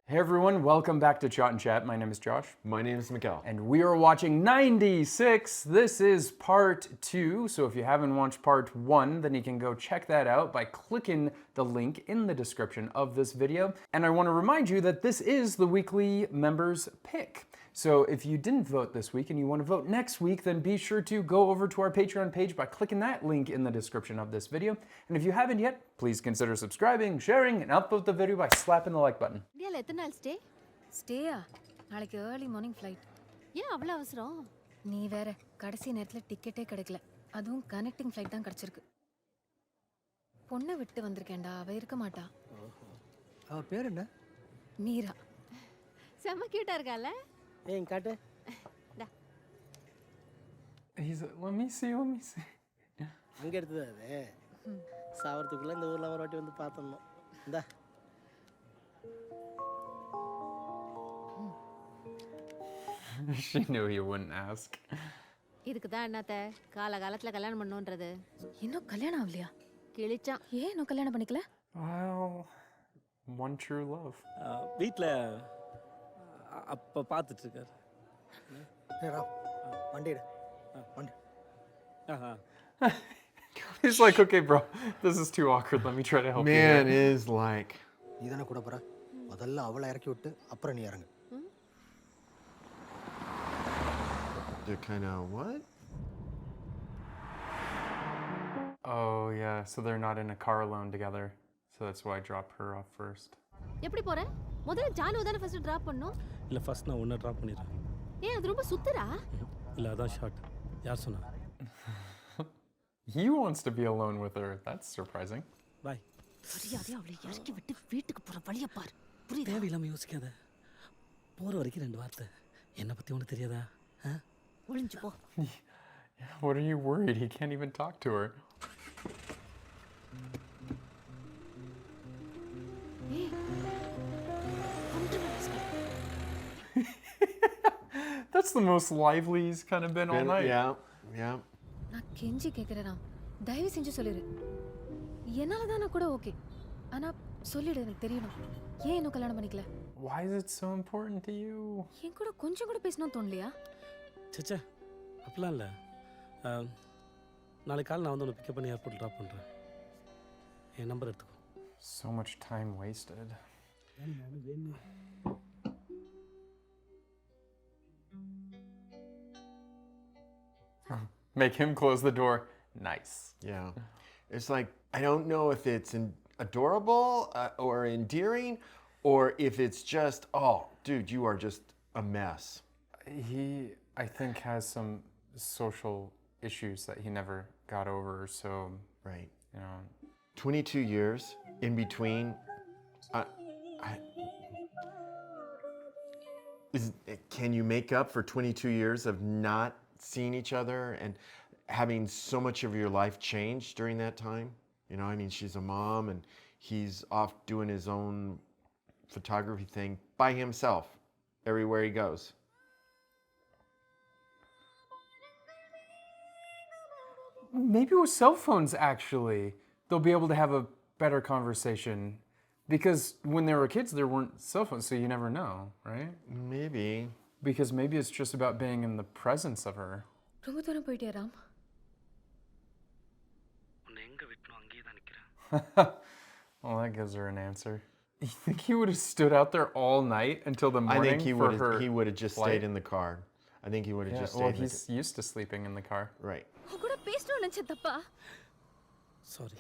Hey everyone, welcome back to ChaatNChat. My name is Josh. My name is Miguel. And we are watching 96. This is part 2. So if you haven't watched part 1, then you can go check that out by clicking the link in the description of this video. And I want to remind you that this is the weekly members pick. So if you didn't vote this week and you want to vote next week, then be sure to go over to our Patreon page by clicking that link in the description of this video. And if you haven't yet, please consider subscribing, sharing, and upvote the video by slapping the like button. stay? Stay-ஆ? நாளைக்கு early morning flight. ஏன் அவ்வளவு அவசரம்? நீ வேற கடைசி நேரத்துல டிக்கெட்டே கிடைக்கல. அதுவும் கனெக்டிங் ஃளைட் தான் கிடைச்சிருக்கு. பொண்ணை விட்டு வந்திருக்கேன்டா. அவ இருக்க மாட்டா. அவ பேர் என்ன? மீரா. செம்ம கியூட்டா இருக்கால? ஏய் காட்டு. Let me see. அங்க எடுத்தது அது. சாவறதுக்குள்ள இந்த ஊர்ல ஒரு வாட்டி வந்து பார்த்தோம். இந்தா. She knew you wouldn't ask. இதுக்கு தான் என்னத்த காலகாலத்துல கல்யாணம் பண்ணனும்ன்றது. இன்னும் கல்யாணம் ஆவலையா? கிழிச்சான். ஏன் இன்னும் கல்யாணம் பண்ணிக்கல? Well, one true love. வீட்ல அப்ப பார்த்துட்டு இருக்காரு. ஏடா வண்டி எடு. வண்டி. He's like, okay, bro, this is too awkward. Let me try to help you. Man is like. நீதானே கூட போற. முதல்ல அவளை இறக்கி விட்டு அப்புறம் நீ இறங்கு. They're kind of what? Oh yeah, so they're not in a car alone together. So that's why I dropped her off first. எப்படி போற? முதல்ல ஜானு தான ஃபர்ஸ்ட் டிராப் பண்ணனும். இல்ல ஃபர்ஸ்ட் நான் உன்னை டிராப் பண்ணிறேன். ஏய் அது ரொம்ப சுத்துறா? இல்ல அதான் ஷார்ட். யார் சொன்னா? He wants to be alone with her. That's surprising. Bye. சரியாவே அவளை இறக்கி விட்டு வீட்டுக்கு போற வழிய பார். புரியுதா? தேவையில்லாம யோசிக்காத. போற வரைக்கும் ரெண்டு வார்த்தை. என்ன பத்தி உனக்கு தெரியாதா? ஒளிஞ்சு போ. What are you worried? He can't even talk to her. That's the most lively he's kind of been all night. Yeah. நான் கெஞ்சி கேக்குறேன். தயவு செஞ்சு சொல்லிரு. என்னால தான கூட ஓகே. ஆனா சொல்லிடு எனக்கு தெரியணும். ஏன் இன்னும் கல்யாணம் பண்ணிக்கல? Why is it so important to you? என் கூட கொஞ்சம் கூட பேசணும் தோணலையா? சச்சா அப்படிலாம் இல்லை. நாளைக்கு காலை நான் வந்து உன்னை பிக்கப் பண்ணி ஏர்போர்ட்டில் ட்ராப் பண்ணுறேன். என் நம்பர் எடுத்துக்கோ. So much time wasted. Make him close the door. Nice. Yeah. It's like, I don't know if it's adorable or endearing or if it's just, oh, dude, you are just a mess. He, I think, has some social issues that he never got over, so, Right. you know. 22 years in between. Can you make up for 22 years of not seeing each other and having so much of your life change during that time? You know, I mean, she's a mom and he's off doing his own photography thing by himself everywhere he goes. Maybe with cell phones, actually, they'll be able to have a better conversation. Because when they were kids, there weren't cell phones, so you never know, right? Maybe. Because maybe it's just about being in the presence of her. ரொம்ப தூரம் போயிட்டியா ராம்? உன்னை எங்கே விட்டணும் அங்கேயே தான் நிற்கிறேன். Well, that gives her an answer. You think he would have stood out there all night until the morning? I think he would have just flight? stayed in the car. I think he would have just stayed well, he's used to sleeping in the car. Right. உன் கூட பேசணும்னு நினைச்ச தப்பா? Sorry.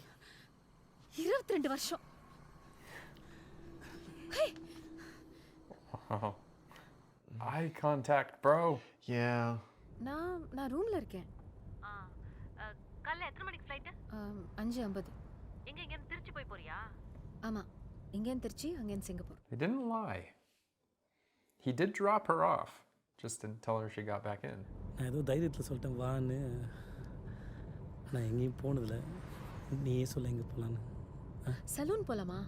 22 வருஷம். Hey. Oh. Eye contact, bro. Yeah. நான் ரூம்ல இருக்கேன். காலைல எத்தனை மணிக்கு ஃளைட்? 5:50. எங்க திருச்சி போய் போறியா? ஆமா. இங்கேன் திருச்சி, அங்கேன் Singapore. He didn't lie. He did drop her off. Just didn't tell her she got back in. நான் ஏதோ தைரியத்தில் சொல்லிட்டேன் வான்னு. நான் எங்கேயும் போனதில்லை. நீயே சொல்ல எங்கே போகலான்னு. சலூன் போலாமா?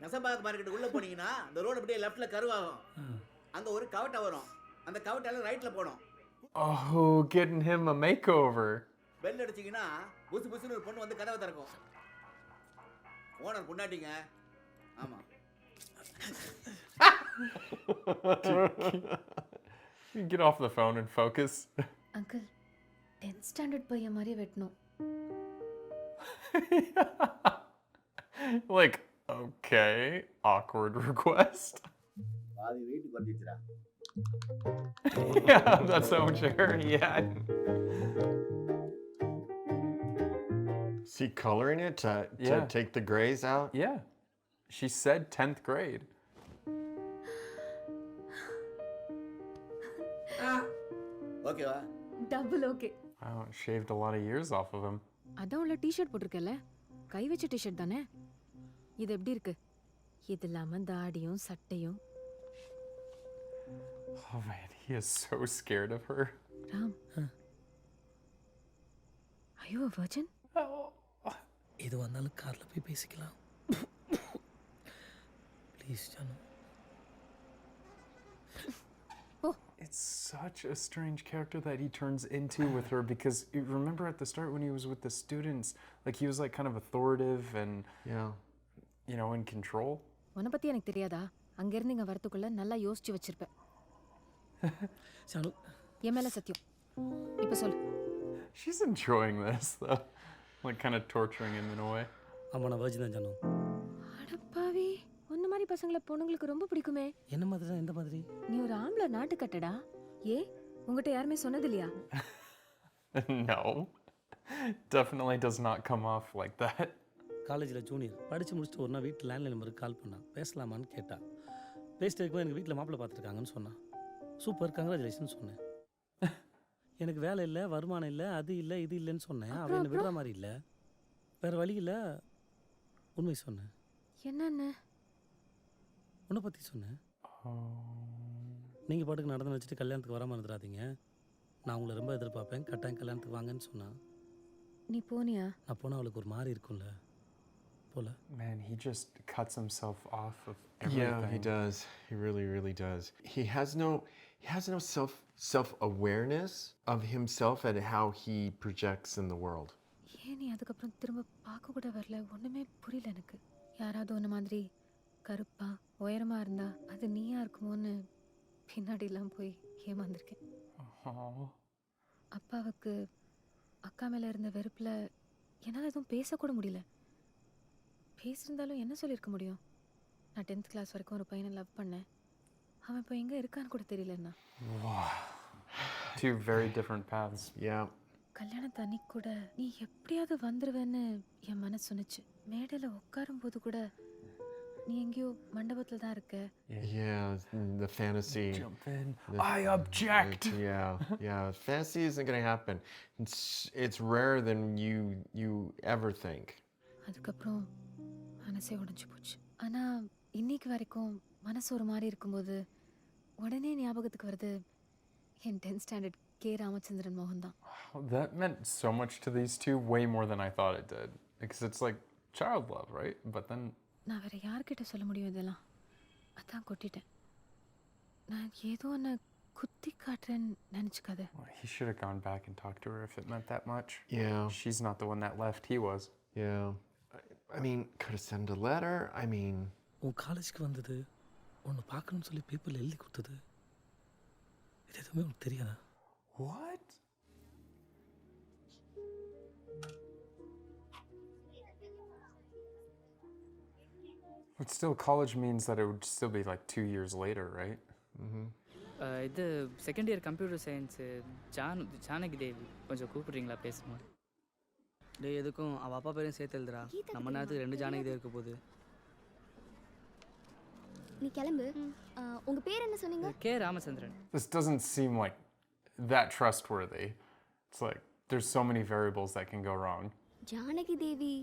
நசபாக் மார்க்கெட் உள்ள போனீங்கன்னா அந்த ரோட் அப்படியே லெஃப்ட்ல கர்வ் ஆகும். அங்க ஒரு கவட்டை வரும். அந்த கவட்டால ரைட்ல போணும். Oh, getting him a makeover. Bell அடிச்சீங்கன்னா புசு புசுன்னு ஒரு பொண்ணு வந்து கதவை திறக்கும். ஓனர் பொண்டாட்டிங்க. ஆமா. You get off the phone and focus. Uncle 10th standard பையன் மாதிரி வெட்டணும். Like, okay, awkward request. பாதி வெயிட் குறைஞ்சிச்சுடா. Yeah, that's so much hair he had. Is he coloring it to Yeah. take the grays out? Yeah. She said 10th grade. ஓகேவா? Double okay. Wow, it shaved a lot of years off of him. அதான் உள்ள T shirt போட்டிருக்கல, கை வச்ச T shirt தானே. இது எப்படி இருக்கு? இது இல்லாம தாடியும் சட்டையும். Oh man, he is so scared of her. Ram, are you a virgin? இது வந்தாலும் காரில் போய் பேசிக்கலாம். Please Janu. It's such a strange character that he turns into with her, because you remember at the start when he was with the students, like he was like kind of authoritative and Yeah. you know, in control. உன்னை பத்தி எனக்கு தெரியாதா? அங்க இருந்து இங்க வரதுக்குள்ள நல்லா யோசிச்சு வச்சிருப்பேன். ஜானு. என் மேல சத்தியம். இப்ப சொல்லு. She's enjoying this though, like kind of torturing him in a way. ஆமாம் நான் வர்ஜின் தான் ஜானு. அடப்பாவி, உன்ன மாதிரி பசங்களை பொண்ணுங்களுக்கு ரொம்ப பிடிக்குமே. என்ன மாதிரி தான் எந்த மாதிரி? நீ ஒரு ஆம்பளை நாட்டு கட்டடா. ஏ, உங்ககிட்ட யாருமே சொன்னது இல்லையா? No, definitely does not come off like that. காலேஜில் ஜூனியர் படித்து முடிச்சுட்டு ஒரு நாள் வீட்டில் லேண்ட்லைன் நம்பருக்கு கால் பண்ணான். பேசலாமான்னு கேட்டா. பேசிட்டு இருக்கும்போது எனக்கு வீட்டில் மாப்பிள்ளை பார்த்துருக்காங்கன்னு சொன்னான். சூப்பர், கங்க்ராச்சுலேஷன் சொன்னேன். எனக்கு வேலை இல்லை, வருமானம் இல்லை, அது இல்லை, இது இல்லைன்னு சொன்னேன். அவன் என்னை விடுற மாதிரி இல்லை. வேறு வழி இல்லை, உண்மை சொன்னேன். என்னன்னு? உன்னை பற்றி சொன்னேன். நீங்கள் பாட்டுக்கு நடந்து வச்சுட்டு கல்யாணத்துக்கு வராமல் இருந்துடாதீங்க. நான் உங்களை ரொம்ப எதிர்பார்ப்பேன், கட்டாயம் கல்யாணத்துக்கு வாங்கன்னு சொன்னான். நீ போனியா? நான் போனால் அவளுக்கு ஒரு மாதிரி இருக்கும்ல, போல. Man, he just cuts himself off of everything. Yeah, he does. He really, really does. He has no self-awareness of himself and how he projects in the world. ஏன் நீ அதுக்கப்புறம் திரும்ப பார்க்க கூட வரல? ஒண்ணுமே புரியல எனக்கு. யாராவது ஒன்று மாதிரி கருப்பா உயரமா இருந்தா அது நீயா இருக்குமோன்னு பின்னாடிலாம் போய் ஏமாந்துருக்கேன். Oh. அப்பாவுக்கு அக்கா மேல இருந்த வெறுப்புல என்னால் எதுவும் பேசக்கூட முடியல. பேசியிருந்தாலும் என்ன சொல்லியிருக்க முடியும்? நான் 10th கிளாஸ் வரைக்கும் ஒரு பையனை லவ் பண்ணேன். அவன் இப்போ எங்கே இருக்கான்னு கூட தெரியலண்ணா. Two very different paths. Yeah. கல்யாணத்து அன்னைக்கு கூட நீ எப்படியாவது வந்துருவேன்னு என் மனசு சொன்னிச்சு. மேடையில் உட்காரும்போது கூட நீ எங்கேயோ மண்டபத்தில் தான் இருக்க. Yeah, the fantasy. Jump in. I object. Yeah. Fantasy isn't going to happen. It's rarer than you ever think. அதுக்கப்புறம் மனசே உடைஞ்சு போச்சு. ஆனால் இன்னைக்கு வரைக்கும் மனசு ஒரு மாதிரி இருக்கும்போது உடனே ஞாபகத்துக்கு வருது என் 10th ஸ்டாண்டர்ட் கே ராமச்சந்திரன் மோகன் தான். That meant so much to these two, way more than I thought it did. Because it's like child love, right? But then... நான் வேற யார்கிட்ட சொல்ல முடியும் இதெல்லாம்? அதான் கொட்டிட்டேன். நான் ஏதோ ஒன்று குத்தி காட்டுறேன்னு நினச்சிக்காத. He should have gone back and talked to her if it meant that much. Yeah. She's not the one that left, he was. Yeah. I mean, could have sent a letter. I mean... உன் காலேஜுக்கு வந்தது, உன்னை பார்க்கணும்னு சொல்லி பேப்பரில் எழுதி கொடுத்தது, இது எதுவுமே உனக்கு தெரியாதா? What? But still, college means that it would still be like 2 years later, right? இது second year computer science Janaki Devi கொஞ்சம் கூப்பிட்றீங்களா பேசணும்? டேய் எதுக்கும் அவள் அப்பா பேரையும் சேர்த்து எழுதுறா. நம்ம நேரத்துக்கு 2 ஜானகி தேவி இருக்க போகுது. நீ கிளம்பு. உங்க பேர் என்ன சொன்னீங்க? K Ramachandran. This doesn't seem like that trustworthy. It's like there's so many variables that can go wrong. Janaki Devi.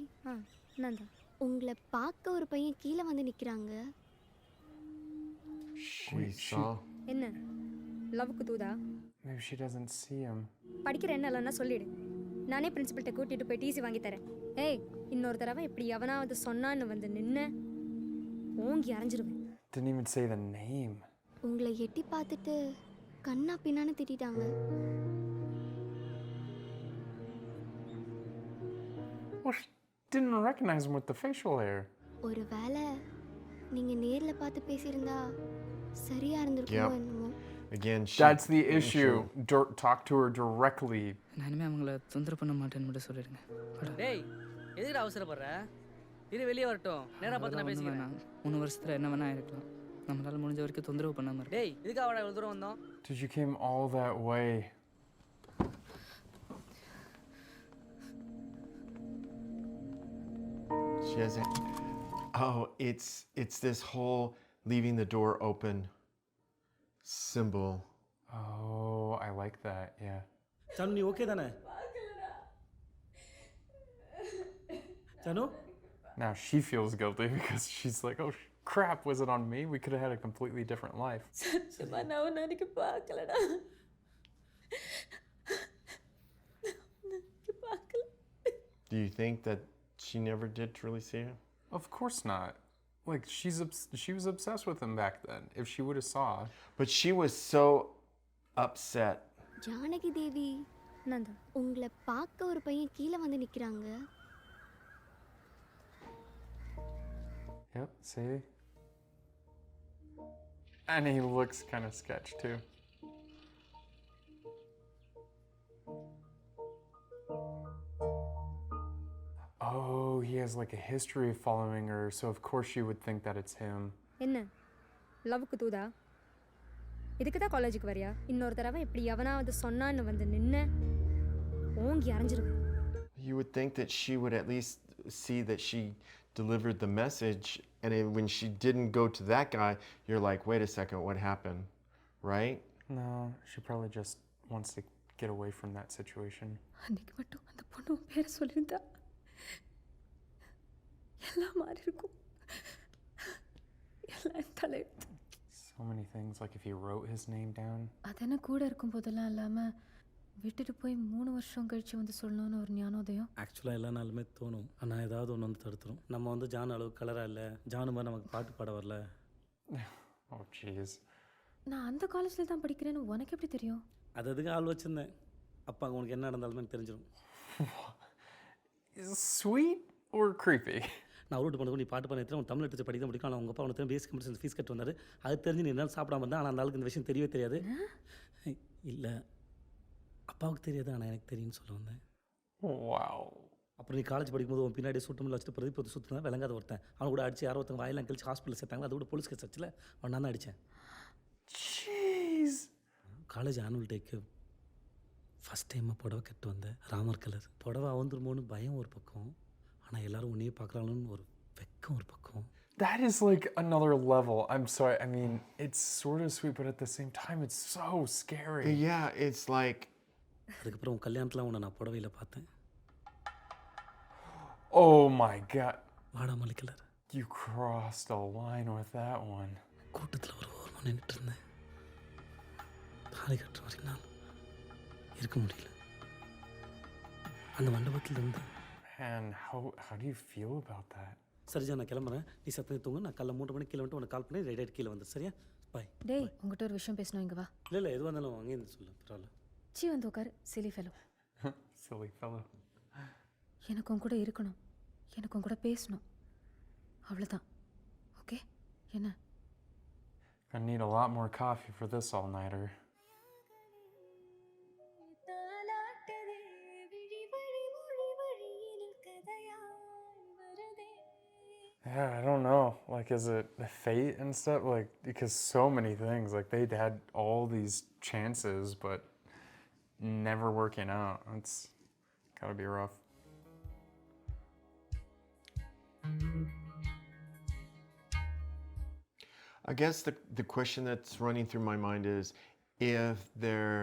நான் தான். உங்களை பார்க்க ஒரு பையன் கீழே வந்து நிற்கிறாங்க. என்ன லவ்க்கு தூதா? Maybe she doesn't see him. படிக்கிற என்ன இல்லைன்னா சொல்லிடு. நானே பிரின்சிபல்கிட்ட கூட்டிகிட்டு போய் டிசி வாங்கி தரேன். ஏய், இன்னொரு தடவை இப்படி எவனாவது சொன்னான்னு வந்து நின்று ஓங்கி அரைஞ்சிருவேன். Didn't even say the name. உங்களை எட்டி பார்த்துட்டு கண்ணா பின்னான்னு திட்டாங்க. Well, she didn't recognize him with the facial hair. ஒருவேளை நீங்க நேர்ல பார்த்து பேசியிருந்தா சரியா இருந்திருக்குமோ என்னமோ. Again, That's the issue. Talk to her directly. நான் இனிமேல் அவங்கள தொந்தரவு பண்ண மாட்டேன்னு மட்டும் சொல்லிடுங்க. டேய் எதுக்கு அவசரப்படுற? இரு வெளியே வரட்டும். நேரா பார்த்து நான் பேசிக்கிறேன். வேணாம். 3 வருஷத்துல என்ன வேணா இருக்கலாம். நம்மளால முடிஞ்ச வரைக்கும் தொந்தரவு பண்ணாம இரு. டேய் இதுக்காக அவட இவ்வளவு தூரம் வந்தோம்? Dude, you came all that way. She hasn't. Oh, it's this whole leaving the door open symbol. Oh, I like that. Yeah. Chanu, நீ ஓகே தானே? Chanu? Now she feels guilty because she's like, oh crap, was it on me? We could have had a completely different life. சத்தியமா நான் உன்னை அன்னைக்கு பார்க்கலடா. Do you think that she never did truly see him? Of course not. Like she was obsessed with him back then. If she would have saw. But she was so upset. Janaki Devi, நான் தான். உங்களை பார்க்க ஒரு பையன் கீழே வந்து நிக்கிறாங்க. Yep, see? And he looks kind of sketch too. Oh, he has like a history of following her, so of course she would think that it's him. என்ன லவ்க்கு தூதா? இதுக்கு தான் காலேஜுக்கு வரியா? இன்னொரு தடவை இப்படி எவனாவது சொன்னான்னு வந்து நின்ன ஓங்கி அரைஞ்சிருவேன். You would think that she would at least see that she delivered the message, and when she didn't go to that guy, you're like, wait a second, what happened? Right? No, she probably just wants to get away from that situation. அன்னைக்கு மட்டும் அந்த பொண்ணு உன் பேரை சொல்லியிருந்தா எல்லாம் மாறி இருக்கும். எல்லாம் தலையெழுத்து. So many things, like if he wrote his name down. அதென்ன கூட இருக்கும் போதெல்லாம் இல்லாமல் விட்டுட்டு போய் 3 வருஷம் கழிச்சு வந்து சொல்லணும்னு ஒரு ஞானோதயம். ஆக்சுவலாக எல்லா நாளுமே தோணும். ஆனால் ஏதாவது ஒன்று வந்து தடுத்துரும். நம்ம வந்து ஜான் அளவு கலராக இல்லை, ஜானு மாதிரி நமக்கு பாட்டு பாட வரல. Oh jeez. நான் அந்த காலேஜில் தான் படிக்கிறேன்னு உனக்கு எப்படி தெரியும்? அது அதுக்கு ஆள் வச்சுருந்தேன். அப்பா உனக்கு என்ன நடந்தாலுமே தெரிஞ்சிடும். Sweet or creepy? நான் ரூட் பண்ணுறது நீ பாட்டு பண்ணி உன் தமிழ் டீச்சர் படிக்க முடியும். ஆனால் உங்கள் அப்பா உனக்கு பேசிக் கம்பெனி ஃபீஸ் கட்டு வந்தார். அது தெரிஞ்சு நீ என்ன சாப்பிடாம இருந்தால். ஆனால் அந்த ஆளுக்கு இந்த விஷயம் தெரியவே தெரியாது. இல்லை அப்பாவுக்கு தெரியாது, ஆனால் எனக்கு தெரியும்னு சொல்ல வந்தேன். Wow. அப்புறம் நீ காலேஜ் படிக்கும்போது உன் பின்னாடி சுட்டுமில்ல வச்சுட்டு பிரதீப் சுற்றுனா விளங்காத ஒருத்தன் அவன் கூட அடிச்சு யாரோ ஒருத்தங்க வாயிலாம் கழிச்சு ஹாஸ்பிட்டல் சேர்த்தாங்க. அது கூட போலீஸ் கேஸ் வச்சுல அவன் நான் தான் அடித்தேன். Jeez. காலேஜ் ஆனுவல் டேக்கு ஃபஸ்ட் டைமாக புடவை கட்டு வந்தேன். ராமர் கலர் புடவை அவந்துருமோன்னு பயம் ஒரு பக்கம், ஆனால் எல்லாரும் உன்னையே பார்க்குறாங்கன்னு ஒரு வெக்கம் ஒரு பக்கம். That is like another level. I'm sorry. I mean, it's sort of sweet, but at the same time, it's so scary. Yeah, it's like. அதுக்கப்புறம் உன் கல்யாணத்தில் உன்னை நான் புடவையில் பார்த்தேன். Oh my God. வாடாமல்லி colour. You crossed a line with that one. கூட்டத்தில் ஒரு ஓரமாக நின்றுட்டு இருந்தேன். தாலி கட்டுற வரைக்கும் நான் இருக்க முடியல. அந்த மண்டபத்தில் இருந்து. Man, how do you feel about that? சரிஜா, நான் கிளம்புறேன். நீ சத்தனை தூங்க. நான் காலைல 3 மணிக்கு கீழே வந்துட்டு உனக்கு கால் பண்ணி ரைட் கீழே வந்து சரியா? பாய். டேய், உங்ககிட்ட ஒரு விஷயம் பேசணும், இங்கே வா. இல்லை எதுவாக இருந்தாலும் அங்கே இருந்து சொல்லு, பரவாயில்ல. சி வந்து உட்காரு, சிலி ஃபெலோ. Silly fellow. எனக்கு உன் கூட இருக்கணும், எனக்கு உன் கூட பேசணும், அவ்வளோதான். ஓகே? என்ன? I need a lot more coffee for this all-nighter. Yeah, I don't know. Like, is it the fate and stuff? Like, because so many things. Like, they'd had all these chances, but never working out. It's gotta be rough. I guess the question that's running through my mind is if their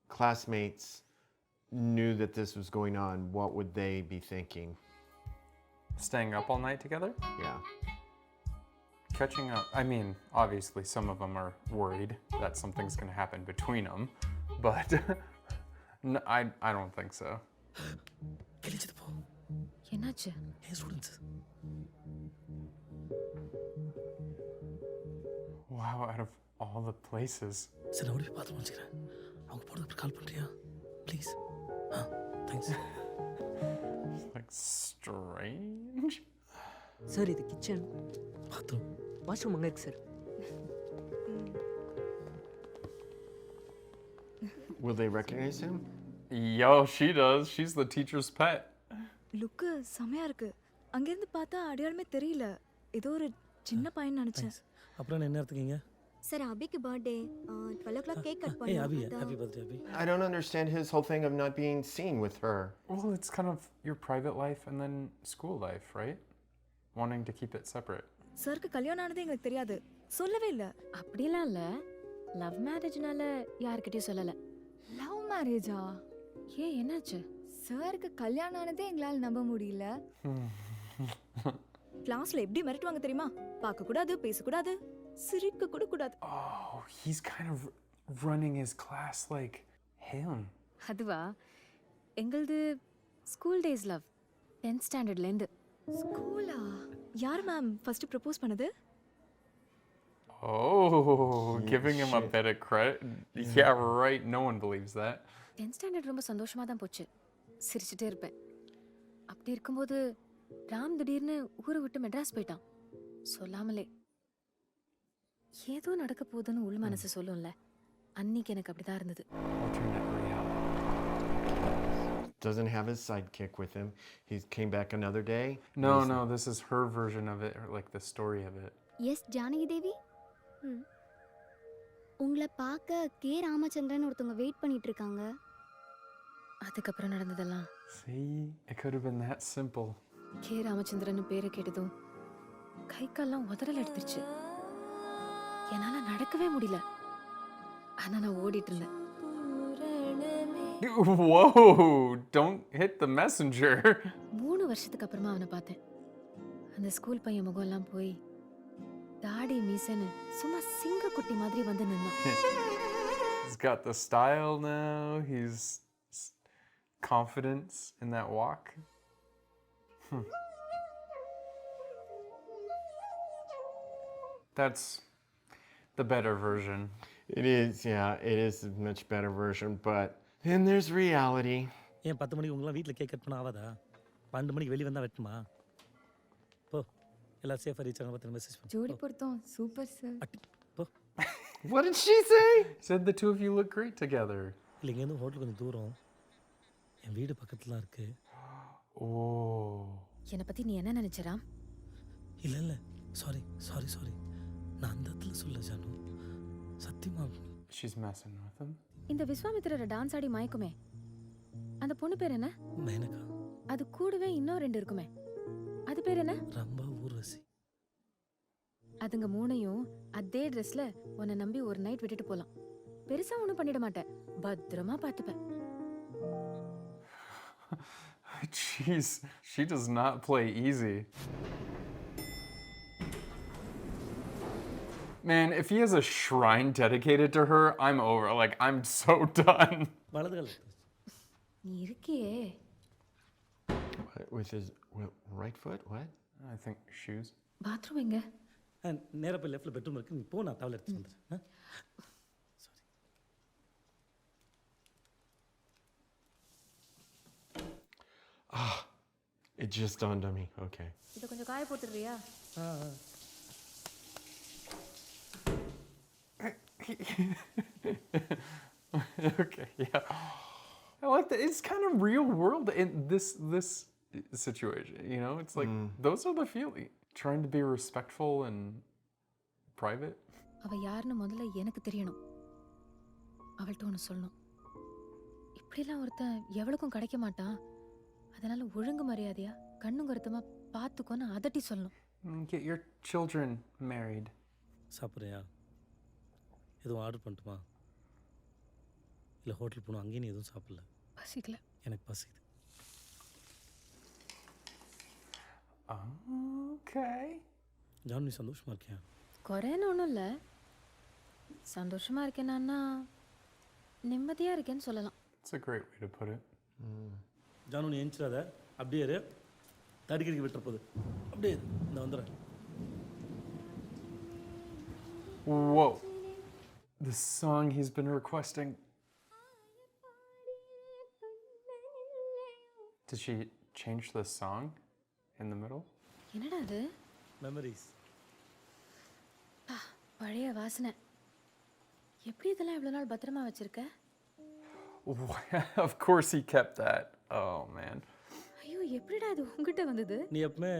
classmates knew that this was going on, what would they be thinking? Staying up all night together? Yeah. Catching up. I mean, obviously some of them are worried that something's going to happen between them, but no, I don't think so. என்னாச்சு? Wow, out of all the places. சரி, நான் போய் bathroom வச்சுக்கிறேன். அவங்க போறதுக்கு கால் பண்ணுறியா please? Thanks. Like strange. Sir, இது kitchen. Bathroom. Washroom அங்கே இருக்கு sir. Will they recognize him? Yo, she does. She's the teacher's pet. லுக்கு செமையா இருக்கு. அங்கேருந்து பார்த்தா அடையாளமே தெரியல. ஏதோ ஒரு சின்ன பையன் நினைச்சேன். அப்புறம் என்ன எடுத்துக்கீங்க? சார் அபிக்கு பர்த்டே 12 o'clock கேக் கட் ஏய் அபி, பண்ணோம். Happy birthday Abhi. I don't understand his whole thing of not being seen with her. Well, it's kind of your private life and then school life, right? Wanting to keep it separate. சருக்கு கல்யாணம் ஆனது எங்களுக்கு தெரியாது. சொல்லவே இல்ல. அப்படிலாம் இல்ல. Love மேரேஜ்னால யார்கிட்டயும் சொல்லல. லவ் மேரேஜா? ஏன் என்னாச்சு? சருக்கு கல்யாணம் ஆனதே எங்களால நம்ப முடியல. கிளாஸ்ல எப்படி மிரட்டுவாங்க தெரியுமா? பார்க்க கூடாது, பேச கூடாது, சிரிக்க கூட கூடாது. Oh, he's kind of running his class like him. அதுவா? எங்களது ஸ்கூல் டேஸ் லவ். 10th ஸ்டாண்டர்ட்ல இருந்து. ஸ்கூலா? யார் மேம் ஃபர்ஸ்ட் ப்ரப்போஸ் பண்ணது? Oh, giving him a bit of credit. Yeah, right. No one believes that. 10th standard ரொம்ப சந்தோஷமா தான் போச்சு. சிரிச்சிட்டே இருப்பேன். அப்படி இருக்கும்போது ராம் திடீர்னு ஊரை விட்டு மெட்ராஸ் போயிட்டான். சொல்லாமலே. ஏதோ நடக்க போகுதுன்னு உள் மனசு சொல்லும்ல. அன்னைக்கு எனக்கு அப்படிதான் இருந்தது. Alternate reality. Doesn't have his sidekick with him. He came back another day. No, this is her version of it, or like the story of it. S Janaki Devi. உங்களை பார்க்க கே ராமச்சந்திரன் ஒருத்தவங்க வெயிட் பண்ணிட்டு இருக்காங்க. அதுக்கப்புறம் நடந்ததெல்லாம். See, it could have been that simple. K Ramachandran பேரை கேட்டதும் கை கால்லாம் உதறல் எடுத்துருச்சு. என்னால நடக்கவே முடியல. ஆனா நான் ஓடிட்டு இருந்தேன். Whoa, don't hit the messenger. 3 வருஷத்துக்கு அப்புறமா அவனை பார்த்தேன். அந்த ஸ்கூல் பையன் முகம் எல்லாம் போய் தாடி மீசன்னு சும்மா சிங்க குட்டி மாதிரி வந்து நின்னான். He's got the style now. He's confidence in that walk. That's the better version. It is, yeah, it is a much better version, but then there's reality. ஏன் 10 மணிக்கு உங்களாம் வீட்டில் கேக் கட் பண்ண ஆகாதா? 12 மணிக்கு வெளியே வந்தால் வெட்டுமா? போ எல்லாம் சேஃபாக ரீச் ஆக பார்த்து மெசேஜ் பண்ணு. ஜோடி பொருத்தம் சூப்பர் சார். போ. What did she say? Said the two of you look great together. இல்லை இங்கேருந்து ஹோட்டல் கொஞ்சம் தூரம். என் வீடு பக்கத்தில் இருக்கு. Oh. என்னை பத்தி நீ என்ன நினைச்சரா? இல்லை இல்லை சாரி. நான் அந்த இடத்துல சொல்ல ஜானு. சத்தியமா. She's messing with him. இந்த விஸ்வாமித்திரரை டான்ஸ் ஆடி மயக்குமே அந்த பொண்ணு பேர் என்ன? மேனகா. அது கூடவே இன்னும் 2 இருக்குமே. அது பேர் என்ன? ரம்பா ஊர்வசி. அதுங்க 3யும் அதே ட்ரெஸ்ல உன்னை நம்பி ஒரு நைட் விட்டுட்டு போலாம். பெருசா ஒன்றும் பண்ணிட மாட்டேன். பத்திரமா பார்த்துப்பேன். Jeez, she does not play easy. Man, if he has a shrine dedicated to her, I'm over. Like, I'm so done. வலது கால். நீ இருக்கியே. With his right foot? What? I think shoes. Bathroom எங்க? நேராக போய் லெஃப்ட்டில் பெட்ரூம் இருக்கு. நீ போ, நான் டவல் எடுத்து வந்துடுறேன். It just dawned on me. Okay. இத கொஞ்சம் காய போட்டுறியா? Okay, yeah. I like that. It's kind of real world in this situation, you know? It's like, those are the feeling. Trying to be respectful and private. அவ யாருன்னு முதல்ல எனக்கு தெரியணும். அவள்கிட்ட ஒன்று சொல்லணும். இப்படிலாம் ஒருத்தன் எவ்வளவுக்கும் கிடைக்க மாட்டான். அதனால ஒழுங்கு மரியாதையா கண்ணும் கருத்துமா பார்த்துக்கோன்னு அதட்டி சொல்லணும். Get your children married. சாப்பிட்றியா? எதுவும் ஆர்டர் பண்ணட்டுமா? இல்லை ஹோட்டல் போகணும், அங்கேயும் நீ எதுவும் சாப்பிடல? பசிக்கல. எனக்கு பசிக்குது. Okay. ஜானு நீ சந்தோஷமா இருக்கியா? குறைன்னு ஒன்றும் இல்லை. சந்தோஷமா இருக்கேன்னா நிம்மதியா இருக்கேன்னு சொல்லலாம். It's a great way to put it. Janu நீ எஞ்சிடாத, அப்படியே இரு. தடிக்கடிக்கு விட்டுற போகுது. அப்படியே நான் வந்துடுறேன். Whoa. The song he's been requesting. Did she change the song in the middle? என்னடா அது? மெமரிஸ். பழைய வாசனை. எப்படி இதெல்லாம் இவ்வளவு நாள் பத்திரமா வச்சிருக்க? Of course he kept that. Oh man. ஐயோ எப்படிடா இது உங்ககிட்ட வந்தது? நீ எப்பவுமே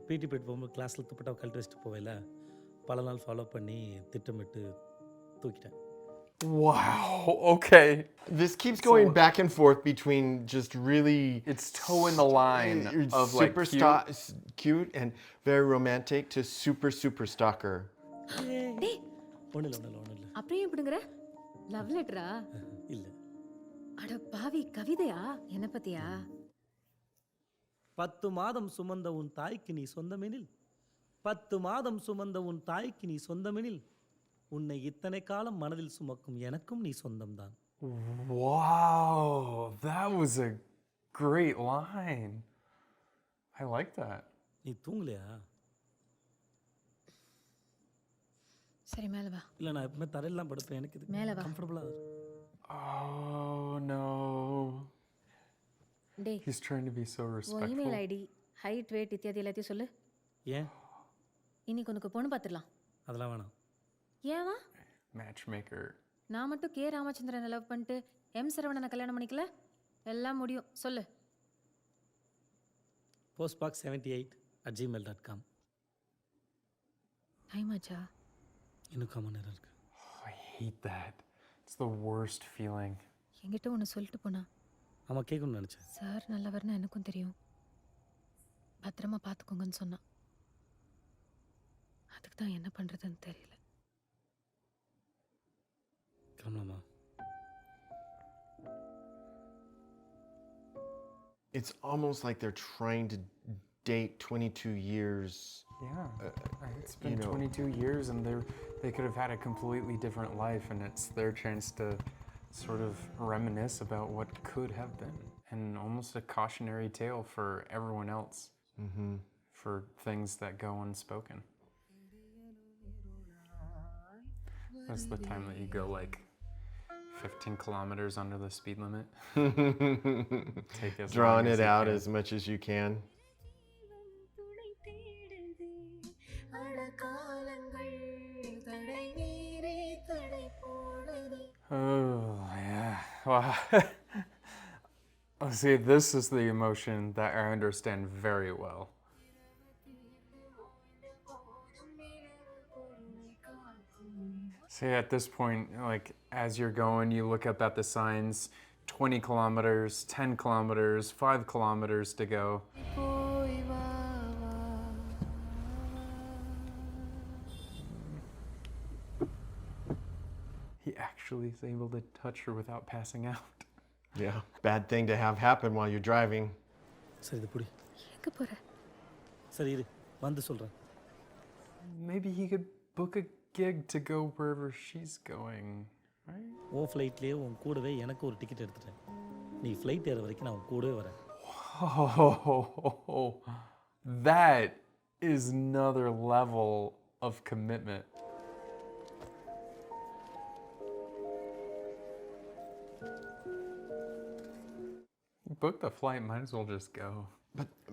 பிடி பீரியட் போகும்போது கிளாஸில் துப்பட்டா கழட்டி வச்சுட்டு போவேல, பல நாள் ஃபாலோ பண்ணி திட்டமிட்டு தூக்கிட்டேன். Wow. Okay. This keeps going back and forth between just really... It's toeing the line of like cute and very romantic to super stalker. டேய் ஒன்றும் இல்லை. அப்படியே எப்படிங்கற? லவ் லெட்டரா? இல்லை. அட பாவி, கவிதையா? என்ன பத்தியா? 10 மாதம் சுமந்த உன் தாய்க்கு நீ சொந்தமெனில், 10 மாதம் சுமந்த உன் தாய்க்கு நீ சொந்தமெனில், உன்னை இத்தனை காலம் மனதில் சுமக்கும் எனக்கும் நீ சொந்தம்தான். Wow, that was a great line. I like that. நீ தூங்கலையா? சரி மேல வா. இல்லை, நான் எப்பவுமே தரையெல்லாம் படுப்பேன். எனக்கு இது மேல வா. கம்ஃபர்டபுளாக. Oh no. டேய் He's trying to be so உன் respectful. Email ID, height, weight இத்தியாதி எல்லாத்தையும் சொல்லு. ஏன்? இன்னைக்கு உனக்கு பொண்ணு பார்த்துடலாம். அதெல்லாம் வேணாம். ஏவா? Matchmaker. நான் மட்டும் கே ராமச்சந்திரனை லவ் பண்ணிட்டு எம் சரவணனை கல்யாணம் பண்ணிக்கல, எல்லாம் முடியும். சொல்லு. postbox78@gmail.com. டைம் ஆச்சா? இன்னும் காமன் நேரம் இருக்கு. I hate that. It's the worst feeling. என்கிட்ட ஒன்று சொல்லிட்டு போனா. ஆமாம், கேட்கணும்னு நினச்சேன். சார் நல்லவர்னு எனக்கும் தெரியும், பத்திரமா பார்த்துக்கோங்கன்னு சொன்னான். அதுக்கு தான் என்ன பண்ணுறதுன்னு தெரியல. கிளம்பலாமா? It's almost like they're trying to date 22 years. Yeah, it's been 22 years and they could have had a completely different life, and it's their chance to sort of reminisce about what could have been, and almost a cautionary tale for everyone else, for things that go unspoken. That's the time that you go like 15 kilometers under the speed limit. Take as Drawing long as it you out can. as much as you can. Oh, yeah. Wow. See, this is the emotion that I understand very well. See, at this point, like, as you're going, you look up at the signs, 20 kilometers, 10 kilometers, 5 kilometers to go. He actually is able to touch her without passing out. Yeah, bad thing to have happen while you're driving. சரி, இது புடி. எங்க போற? சரி, இரு, வந்து சொல்கிறேன். Maybe he could book a gig to go wherever she's going, right? உன் ஃப்ளைட்லேயே உன் கூடவே எனக்கு ஒரு டிக்கெட் எடுத்துட்டேன். நீ ஃப்ளைட் ஏற வரைக்கும் நான் உன் கூடவே வரேன். Oh, that is another level of commitment. You booked the flight, might as well just go.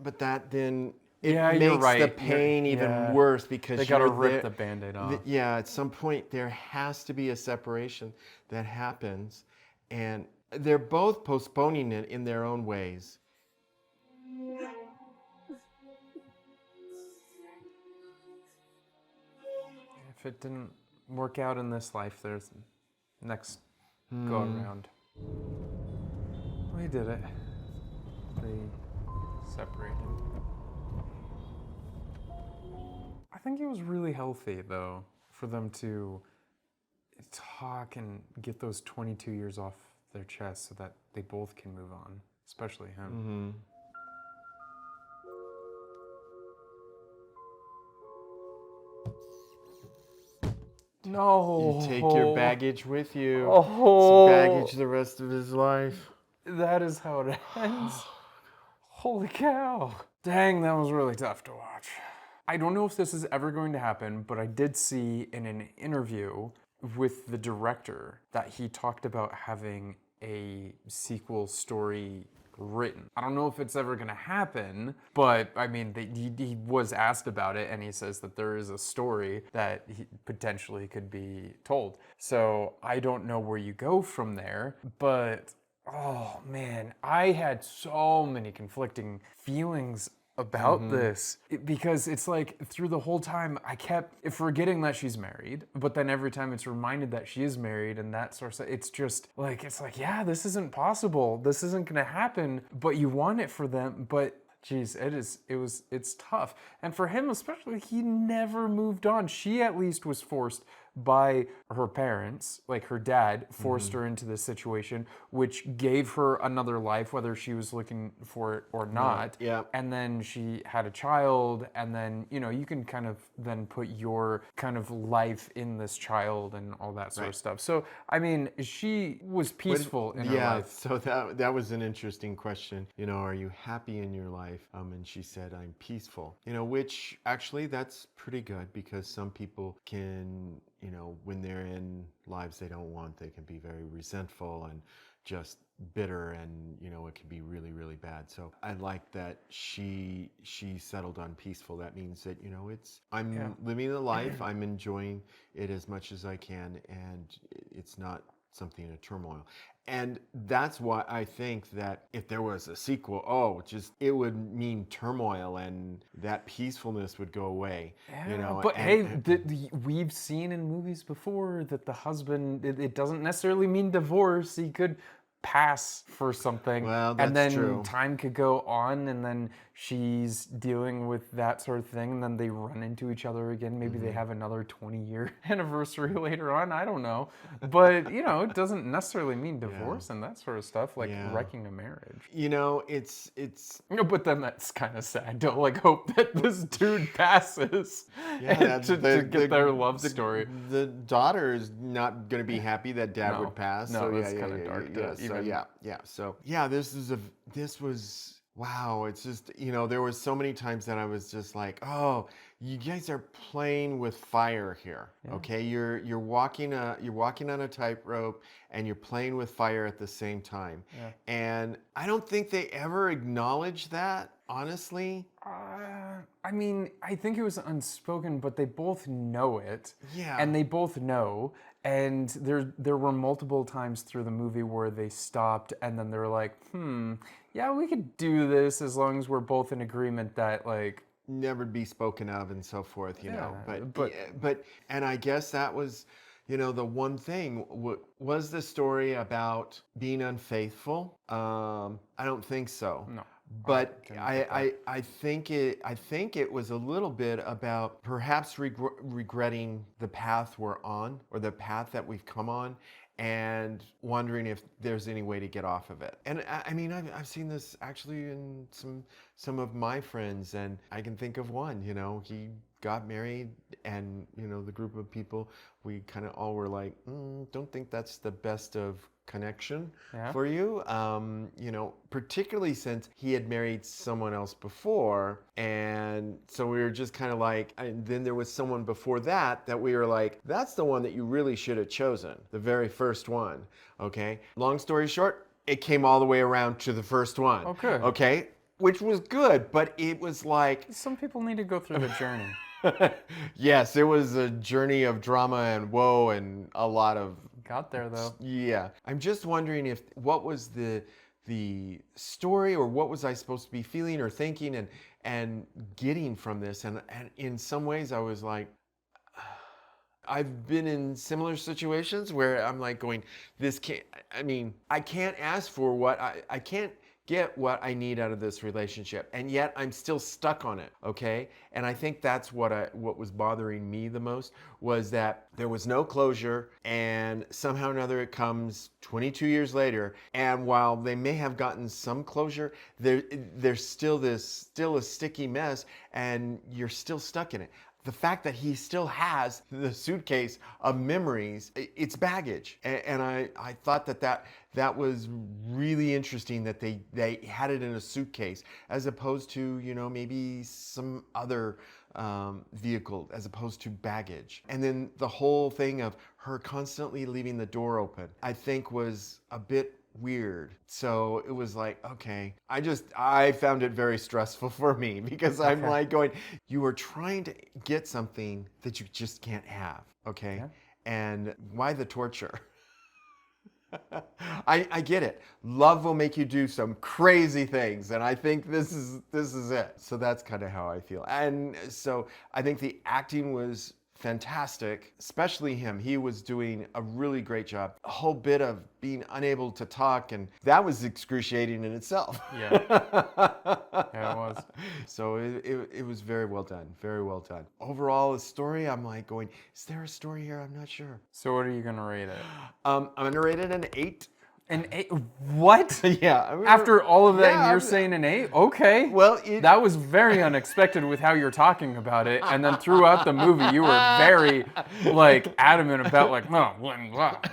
But that then it Yeah, you're makes right. the pain even Yeah. worse because They gotta you're rip there- the Band-Aid off. Yeah, at some point there has to be a separation that happens, and they're both postponing it in their own ways. If it didn't work out in this life, there's next go around. We did it. They separated. I think it was really healthy, though, for them to talk and get those 22 years off their chest so that they both can move on, especially him. No. You take your baggage with you. Oh. Some baggage the rest of his life. That is how it ends. Holy cow. Dang, that was really tough to watch. I don't know if this is ever going to happen, but I did see in an interview with the director that he talked about having a sequel story written. I don't know if it's ever going to happen, but I mean, he was asked about it, and he says that there is a story that potentially could be told. So I don't know where you go from there, but oh man, I had so many conflicting feelings about this because it's like through the whole time I kept forgetting that she's married, but then every time it's reminded that she is married and that sort of stuff, it's like, yeah, this isn't possible. This isn't gonna happen, but you want it for them, but geez, it's tough. And for him especially, he never moved on. She at least was forced by her parents, like her dad forced her into this situation, which gave her another life, whether she was looking for it or not. Yeah. And then she had a child, and then, you know, you can kind of then put your kind of life in this child and all that sort of stuff. So, I mean, she was peaceful in her life. So that was an interesting question. You know, are you happy in your life? And she said, I'm peaceful. You know, which actually that's pretty good, because some people can, you know, when they're in lives they don't want, they can be very resentful and just bitter, and you know, it can be really, really bad. So I like that she settled on peaceful. That means that, you know, I'm living the life, I'm enjoying it as much as I can, and it's not something in a turmoil. And that's why I think that if there was a sequel, it would mean turmoil, and that peacefulness would go away. Yeah, you know, but we've seen in movies before that the husband, it doesn't necessarily mean divorce. He could pass for something, Well, and then that's true. time could go on, and then she's dealing with that sort of thing, and then they run into each other again. Maybe they have another 20-year anniversary later on. I don't know, but you know, it doesn't necessarily mean divorce and that sort of stuff, like wrecking a marriage. You know, it's You know, but then that's kind of sad. Don't like hope that this dude passes to get their love story. The daughter is not going to be happy that dad would pass. No, so that's kind of dark. This was. Wow, it's just, you know, there was so many times that I was just like, oh, you guys are playing with fire here. Okay, you're walking on a tightrope, and you're playing with fire at the same time. And I don't think they ever acknowledged that, honestly. I mean, I think it was unspoken, but they both know it. Yeah. And they both know. And there were multiple times through the movie where they stopped, and then they were like, yeah, we could do this as long as we're both in agreement that, like, never be spoken of and so forth, you know. but And I guess that was, you know, the one thing. Was the story about being unfaithful? I don't think so. No. But I think it was a little bit about perhaps regretting the path we're on, or the path that we've come on, and wondering if there's any way to get off of it. And I mean, I've seen this actually in some of my friends, and I can think of one. You know, he got married, and you know, the group of people, we kind of all were like, don't think that's the best of connection for you, you know, particularly since he had married someone else before. And so we were just kind of like, and then there was someone before that we were like, that's the one that you really should have chosen, the very first one. Okay, long story short, it came all the way around to the first one. Okay, which was good, but it was like, some people need to go through the journey. Yes, it was a journey of drama and woe, and a lot of. Got there though. Yeah, I'm just wondering what was the story, or what was I supposed to be feeling or thinking and getting from this, and in some ways I was like, I've been in similar situations where I'm like going, I can't ask for what I can't get what I need out of this relationship, and yet I'm still stuck on it, okay? And I think that's what was bothering me the most, was that there was no closure, and somehow or another it comes 22 years later, and while they may have gotten some closure, there's still a sticky mess, and you're still stuck in it. The fact that he still has the suitcase of memories, it's baggage. And I thought that was really interesting, that they had it in a suitcase, as opposed to, you know, maybe some other vehicle, as opposed to baggage. And then the whole thing of her constantly leaving the door open, I think was a bit weird. So it was like, okay, I found it very stressful for me because I'm like going, you are trying to get something that you just can't have, okay? Yeah. And why the torture? I get it. Love will make you do some crazy things, and I think this is it. So that's kind of how I feel. And so I think the acting was fantastic, especially him. He was doing a really great job. A whole bit of being unable to talk, and that was excruciating in itself. Yeah. Yeah, it was. So it was very well done, very well done. Overall, the story, I'm like going, is there a story here? I'm not sure. So what are you gonna rate it? I'm gonna rate it an 8. An 8? What? Yeah. After all of that, Yeah, you're saying an 8? Okay. Well, that was very unexpected with how you're talking about it, and then throughout the movie, you were very like adamant about like no,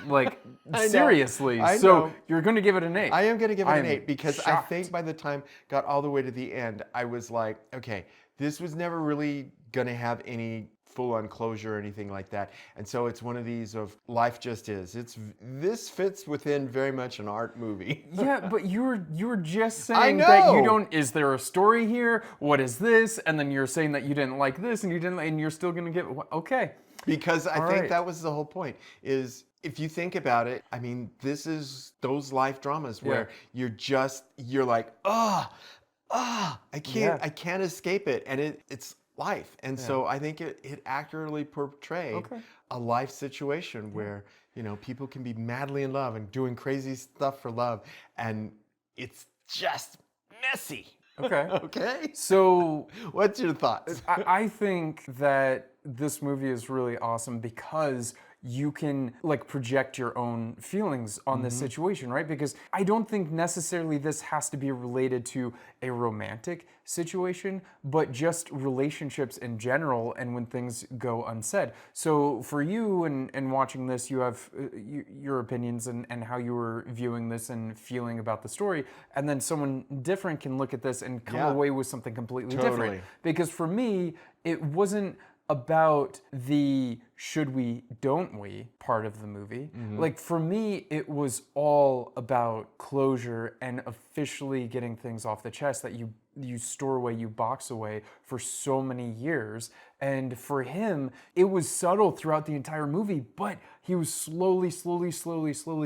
like I know. seriously. I So know. you're gonna give it an 8. I am going to give it an I'm 8 because I shocked. think by the time got all the way to the end, I was like, okay, this was never really going to have any full-on closure or anything like that. And so it's one of these of life just is. This fits within very much an art movie. Yeah, but you were just I saying that you know. don't. Is there a story here? What is this? And then you're saying that you didn't like this, and you didn't, and you're still gonna give. Okay. Because I All think right. that was the whole point is if you think about it, I mean, this is those life dramas where you're like, I can't escape it. And it's life. And so I think it accurately portrayed a life situation where, you know, people can be madly in love and doing crazy stuff for love. And it's just messy. Okay. Okay. So what's your thoughts? I think that this movie is really awesome because you can like project your own feelings on this situation, right? Because I don't think necessarily this has to be related to a romantic situation, but just relationships in general and when things go unsaid. So for you and watching this, you have your opinions and how you were viewing this and feeling about the story. And then someone different can look at this and come away with something completely different. Because for me, it wasn't about the should we, don't we part of the movie. Like for me, it was all about closure and officially getting things off the chest that you store away, you box away for so many years. And for him, it was subtle throughout the entire movie, but he was slowly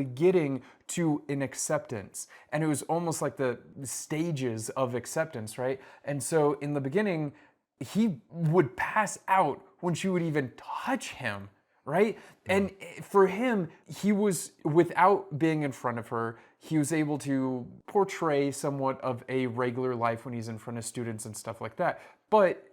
getting to an acceptance. And it was almost like the stages of acceptance, right? And so in the beginning, he would pass out when she would even touch him, right? And for him, he was, without being in front of her, he was able to portray somewhat of a regular life when he's in front of students and stuff like that. But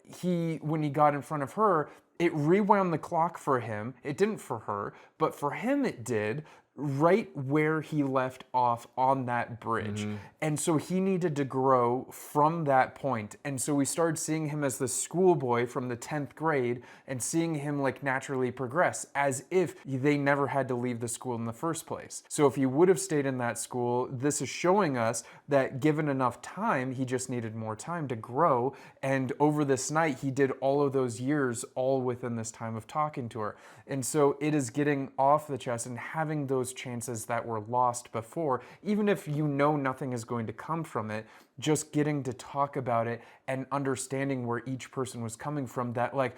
when he got in front of her, it rewound the clock for him. It didn't for her, but for him it did, right where he left off on that bridge. And so he needed to grow from that point. And so we started seeing him as the schoolboy from the 10th grade and seeing him like naturally progress as if they never had to leave the school in the first place. So if he would have stayed in that school, this is showing us that given enough time, he just needed more time to grow. And over this night, he did all of those years all within this time of talking to her. And so it is getting off the chest and having those chances that were lost before, even if you know nothing is going to come from it, just getting to talk about it and understanding where each person was coming from. That, like,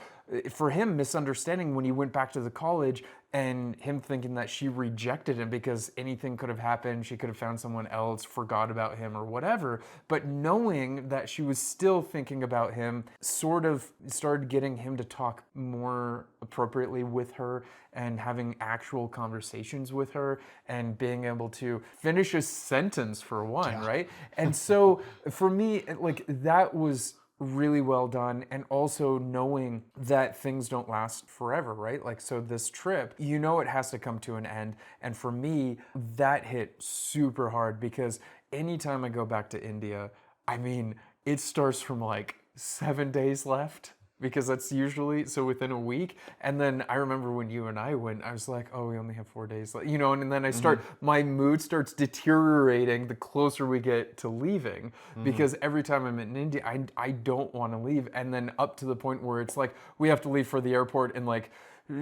for him, misunderstanding when he went back to the college and him thinking that she rejected him because anything could have happened, she could have found someone else, forgot about him or whatever, but knowing that she was still thinking about him sort of started getting him to talk more appropriately with her and having actual conversations with her and being able to finish a sentence for one, right? And so for me, like, that was really well done. And also knowing that things don't last forever, right? Like, so this trip, you know, it has to come to an end. And for me, that hit super hard because anytime I go back to India, I mean, it starts from like 7 days left. because that's usually so within a week. And then I remember when you and I went, I was like, oh, we only have 4 days, and then my mood starts deteriorating the closer we get to leaving, because every time I'm in India, I don't want to leave. And then up to the point where it's like, we have to leave for the airport in like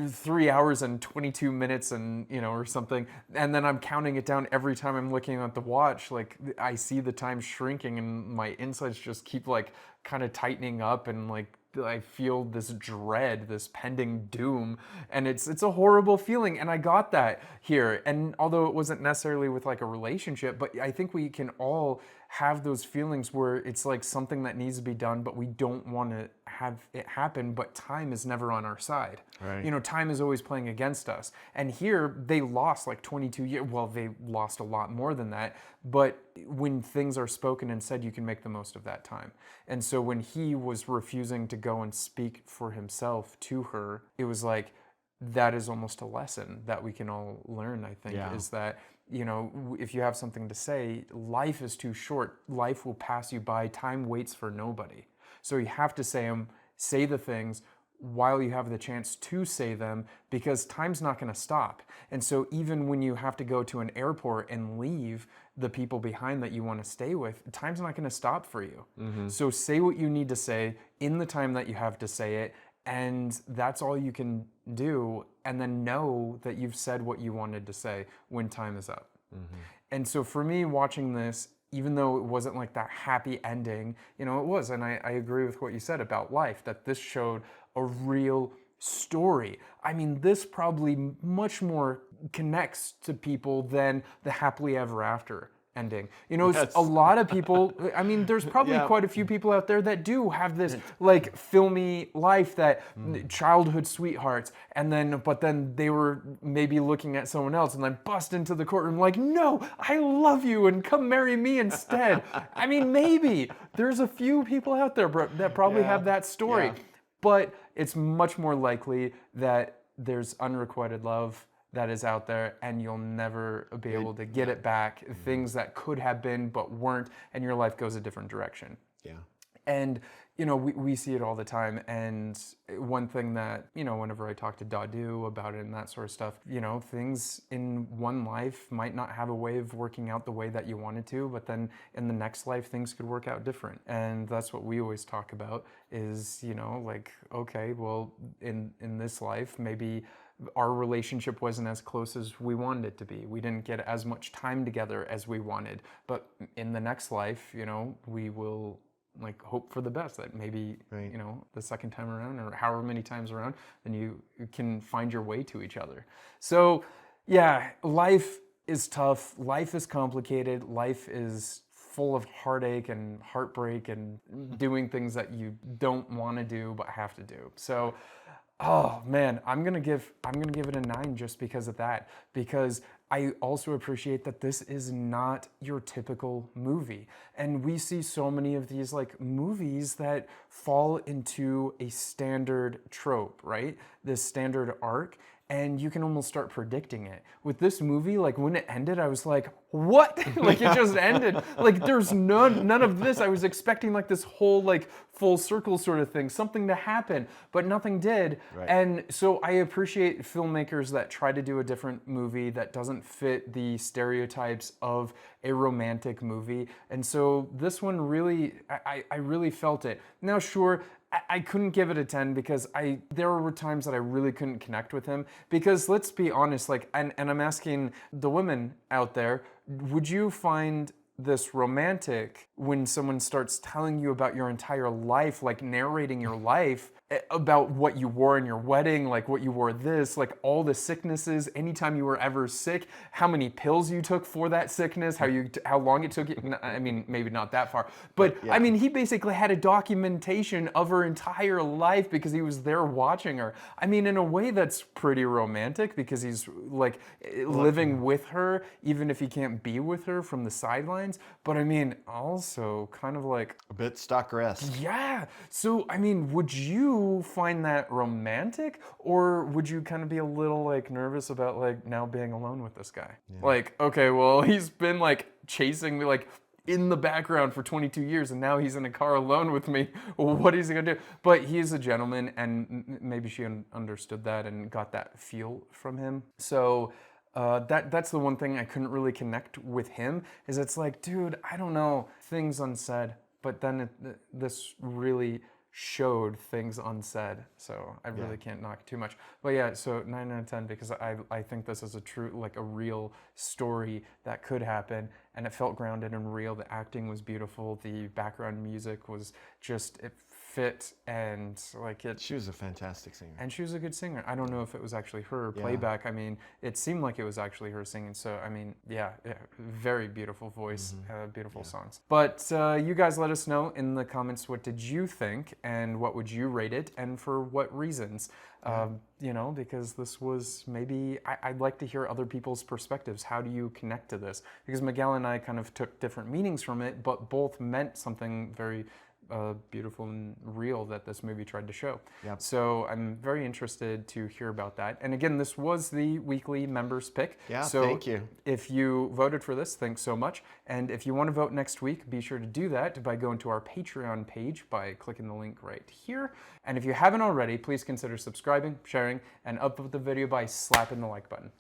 3 hours and 22 minutes and, or something. And then I'm counting it down every time I'm looking at the watch. Like I see the time shrinking and my insides just keep like kind of tightening up, and like I feel this dread, this pending doom, and it's a horrible feeling. And I got that here. And although it wasn't necessarily with like a relationship, but I think we can all have those feelings where it's like something that needs to be done, but we don't want to have it happen, but time is never on our side. Right. Time is always playing against us. And here they lost like 22 years. Well, they lost a lot more than that, but when things are spoken and said, you can make the most of that time. And so when he was refusing to go and speak for himself to her, it was like, that is almost a lesson that we can all learn, I think, is that, if you have something to say, life is too short. Life will pass you by. Time waits for nobody. So you have to say the things while you have the chance to say them, because time's not going to stop. And so even when you have to go to an airport and leave the people behind that you want to stay with, time's not going to stop for you. So say what you need to say in the time that you have to say it, and that's all you can do. And then know that you've said what you wanted to say when time is up. And so for me, watching this, even though it wasn't like that happy ending, it was. And I agree with what you said about life, that this showed a real story. I mean, this probably much more connects to people than the happily ever after ending. Yes. A lot of people, I mean, there's probably quite a few people out there that do have this like filmy life, that childhood sweethearts, but then they were maybe looking at someone else and then bust into the courtroom like, no, I love you and come marry me instead. I mean, maybe there's a few people out there that probably have that story, but it's much more likely that there's unrequited love that is out there, and you'll never be able to get it back. Things that could have been but weren't, and your life goes a different direction. Yeah. And we see it all the time. And one thing that, whenever I talk to Dadu about it and that sort of stuff, things in one life might not have a way of working out the way that you wanted to, but then in the next life, things could work out different. And that's what we always talk about is, like, okay, well, in this life, maybe our relationship wasn't as close as we wanted it to be. We didn't get as much time together as we wanted. But in the next life, we will like hope for the best, that maybe, the second time around or however many times around, then you can find your way to each other. So yeah, life is tough. Life is complicated. Life is full of heartache and heartbreak and doing things that you don't want to do but have to do. So oh man, I'm gonna give it a 9 just because of that. Because I also appreciate that this is not your typical movie. And we see so many of these like movies that fall into a standard trope, right? This standard arc. And you can almost start predicting it. With this movie, like when it ended, I was like, what? Like it just ended. Like there's none of this. I was expecting like this whole like full circle sort of thing, something to happen, but nothing did. Right. And so I appreciate filmmakers that try to do a different movie that doesn't fit the stereotypes of a romantic movie. And so this one really, I really felt it. Now, sure, I couldn't give it a 10 because there were times that I really couldn't connect with him. Because let's be honest, like, and I'm asking the women out there, would you find this romantic when someone starts telling you about your entire life, like narrating your life, about what you wore in your wedding, like what you wore this, like all the sicknesses, anytime you were ever sick, how many pills you took for that sickness, how long it took you, I mean, maybe not that far, but yeah. I mean, he basically had a documentation of her entire life because he was there watching her. I mean, in a way that's pretty romantic because he's like living with her, even if he can't be with her from the sidelines, but I mean, also kind of like a bit stalker-esque. Yeah, so I mean, would you find that romantic, or would you kind of be a little like nervous about like now being alone with this guy? Yeah. Like, okay, well, he's been like chasing me, like in the background for 22 years and now he's in a car alone with me. What is he gonna do? But he's a gentleman, and maybe she understood that and got that feel from him. So that's the one thing I couldn't really connect with him, is it's like, dude, I don't know, things unsaid, but then this really showed things unsaid, so I really can't knock too much. But yeah, so 9 out of 10, because I think this is a true, like a real story that could happen, and it felt grounded and real. The acting was beautiful, the background music was just, it fit, and like it. She was a fantastic singer. And she was a good singer. I don't know if it was actually her playback. I mean, it seemed like it was actually her singing. So, I mean, yeah, very beautiful voice, beautiful songs. But you guys let us know in the comments, what did you think and what would you rate it and for what reasons? You know, because this was maybe, I'd like to hear other people's perspectives. How do you connect to this? Because Miguel and I kind of took different meanings from it, but both meant something very beautiful and real that this movie tried to show. Yep. So I'm very interested to hear about that. And again, this was the weekly members pick. Yeah, so thank you. If you voted for this, thanks so much. And if you want to vote next week, be sure to do that by going to our Patreon page by clicking the link right here. And if you haven't already, please consider subscribing, sharing, and upvote the video by slapping the like button.